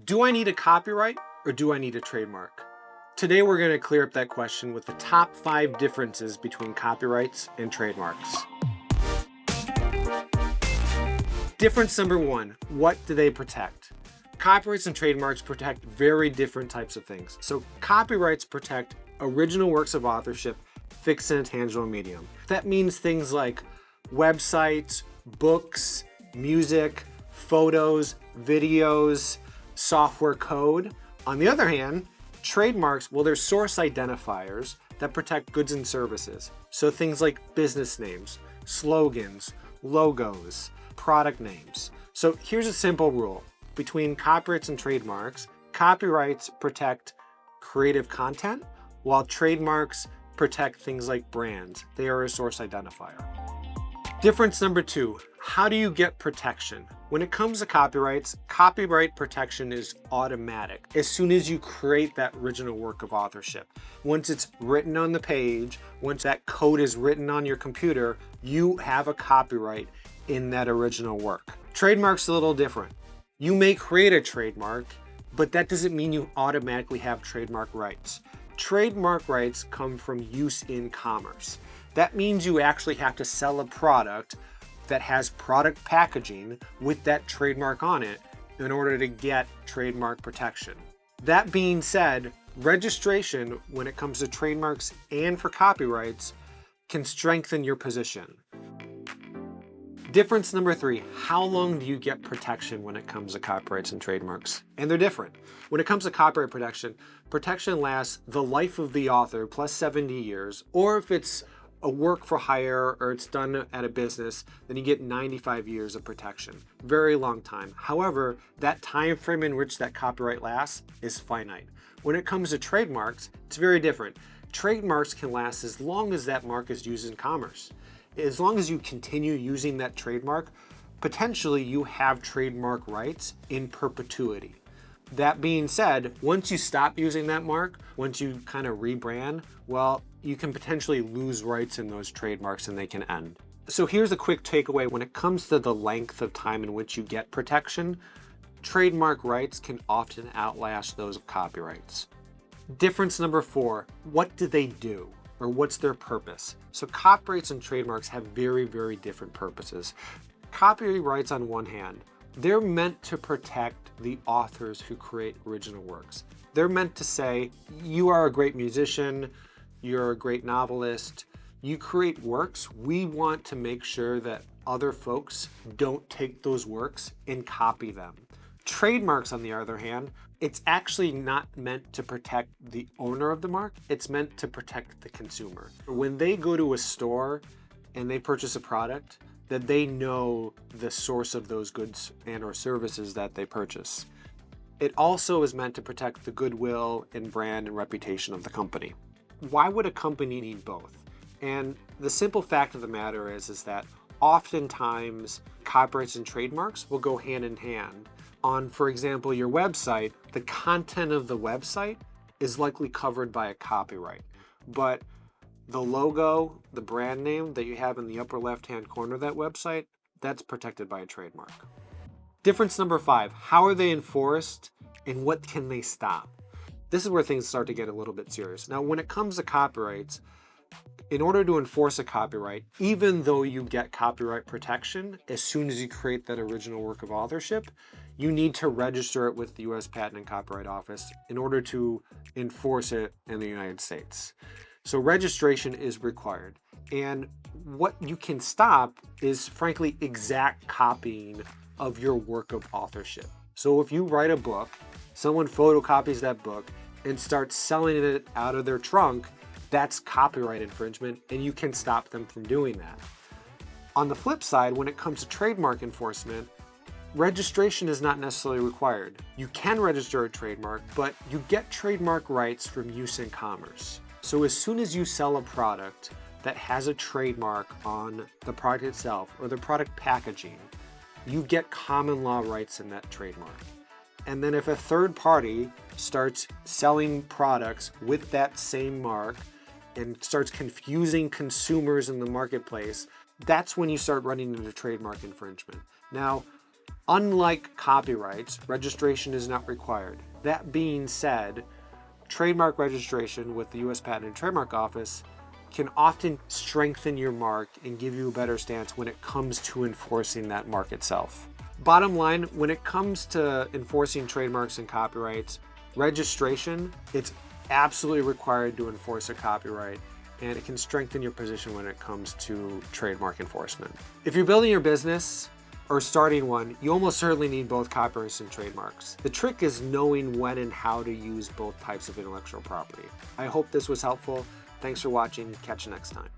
Do I need a copyright or do I need a trademark? Today we're going to clear up that question with the top 5 differences between copyrights and trademarks. Difference number 1, what do they protect? Copyrights and trademarks protect very different types of things. So copyrights protect original works of authorship fixed in a tangible medium. That means things like websites, books, music, photos, videos, software code. On the other hand, trademarks, well, they're source identifiers that protect goods and services. So things like business names, slogans, logos, product names. So here's a simple rule. Between copyrights and trademarks, copyrights protect creative content, while trademarks protect things like brands. They are a source identifier. Difference number 2, how do you get protection? When it comes to copyrights, copyright protection is automatic as soon as you create that original work of authorship. Once it's written on the page, once that code is written on your computer, you have a copyright in that original work. Trademark's a little different. You may create a trademark, but that doesn't mean you automatically have trademark rights. Trademark rights come from use in commerce. That means you actually have to sell a product that has product packaging with that trademark on it in order to get trademark protection. That being said, registration when it comes to trademarks and for copyrights can strengthen your position. Difference number 3, how long do you get protection when it comes to copyrights and trademarks? And they're different. When it comes to copyright protection, protection lasts the life of the author plus 70 years, or if it's a work for hire or it's done at a business, then you get 95 years of protection. Very long time. However, that time frame in which that copyright lasts is finite. When it comes to trademarks, it's very different. Trademarks can last as long as that mark is used in commerce. As long as you continue using that trademark, potentially you have trademark rights in perpetuity. That being said, once you stop using that mark, once you kind of rebrand, well, you can potentially lose rights in those trademarks and they can end. So here's a quick takeaway. When it comes to the length of time in which you get protection, trademark rights can often outlast those of copyrights. Difference number 4, what do they do? Or what's their purpose? So copyrights and trademarks have very, very different purposes. Copyrights on one hand, they're meant to protect the authors who create original works. They're meant to say, you are a great musician, you're a great novelist, you create works, we want to make sure that other folks don't take those works and copy them. Trademarks, on the other hand, it's actually not meant to protect the owner of the mark, it's meant to protect the consumer. When they go to a store and they purchase a product, that they know the source of those goods and or services that they purchase. It also is meant to protect the goodwill and brand and reputation of the company. Why would a company need both? And the simple fact of the matter is that oftentimes copyrights and trademarks will go hand in hand. On, for example, your website, the content of the website is likely covered by a copyright, but the logo, the brand name that you have in the upper left-hand corner of that website, that's protected by a trademark. Difference number 5, how are they enforced and what can they stop? This is where things start to get a little bit serious. Now, when it comes to copyrights, in order to enforce a copyright, even though you get copyright protection as soon as you create that original work of authorship, you need to register it with the U.S. Patent and Copyright Office in order to enforce it in the United States. So registration is required. And what you can stop is, frankly, exact copying of your work of authorship. So if you write a book, someone photocopies that book and starts selling it out of their trunk, that's copyright infringement, and you can stop them from doing that. On the flip side, when it comes to trademark enforcement, registration is not necessarily required. You can register a trademark, but you get trademark rights from use in commerce. So as soon as you sell a product that has a trademark on the product itself or the product packaging, you get common law rights in that trademark. And then if a third party starts selling products with that same mark and starts confusing consumers in the marketplace, that's when you start running into trademark infringement. Now, Unlike copyrights, registration is not required. That being said, trademark registration with the U.S. Patent and Trademark Office can often strengthen your mark and give you a better stance when it comes to enforcing that mark itself. Bottom line, when it comes to enforcing trademarks and copyrights, registration, it's absolutely required to enforce a copyright, and it can strengthen your position when it comes to trademark enforcement. If you're building your business or starting one, you almost certainly need both copyrights and trademarks. The trick is knowing when and how to use both types of intellectual property. I hope this was helpful. Thanks for watching. Catch you next time.